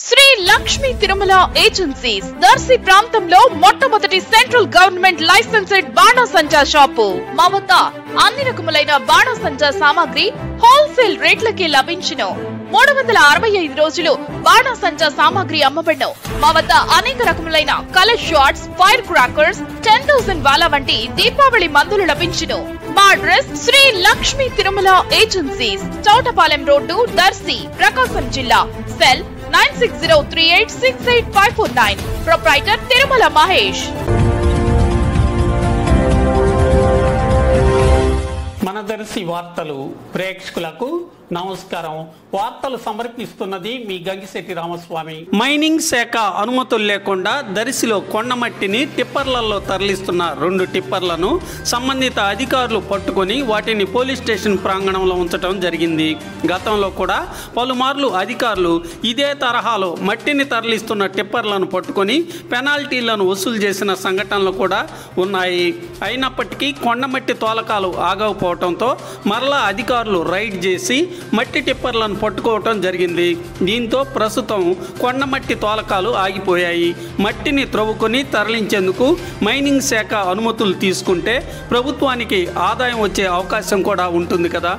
Shri Lakshmi Tirumala agencies Darsi ప్రాంతంలో మొట్టమొదటి central government licensed బాణసంచా shop మా వద్ద అన్ని రకములైన బాణసంచా సామాగ్రి హోల్సేల్ రేట్లకి లభించును. 365 రోజులు బాణసంచా సామాగ్రి అమ్మబడును. మా వద్ద అనేక రకములైన కలర్ షాట్స్, ఫైర్ క్రాకర్స్, 10,000 వాలా వంటి దీపావళి మందులు లభించును. మా address Sri Lakshmi Tirumala agencies, Chowtapalem road, Darsi, Prakasam జిల్లా. సెల్ 9603868549. Proprietor Tirumala Mahesh. మన దర్శి వార్తలు ప్రేక్షకులకు నమస్కారం. వార్తలు సమర్పిస్తున్నది మీ గంగిశెట్టి రామస్వామి. మైనింగ్ శాఖ అనుమతులు లేకుండా దర్శిలో కొండమట్టిని టిప్పర్లలో తరలిస్తున్న 2 టిప్పర్లను సంబంధిత అధికారులు పట్టుకొని వాటిని పోలీస్ స్టేషన్ ప్రాంగణంలో ఉంచడం జరిగింది. గతంలో కూడా పలుమార్లు అధికారులు ఇదే తరహాలో మట్టిని తరలిస్తున్న టిప్పర్లను పట్టుకొని పెనాల్టీలను వసూలు చేసిన సంఘటనలు కూడా ఉన్నాయి. అయినప్పటికీ కొండమట్టి తోలకాలు ఆగకపోవడంతో మరలా అధికారులు రైడ్ చేసి మట్టి టిప్పర్లను పట్టుకోవటం జరిగింది. దీంతో ప్రస్తుతం కొండమట్టి తోలకాలు ఆగిపోయాయి. మట్టిని త్రవ్వుకొని తరలించేందుకు మైనింగ్ శాఖ అనుమతులు తీసుకుంటే ప్రభుత్వానికి ఆదాయం వచ్చే అవకాశం కూడా ఉంటుంది కదా.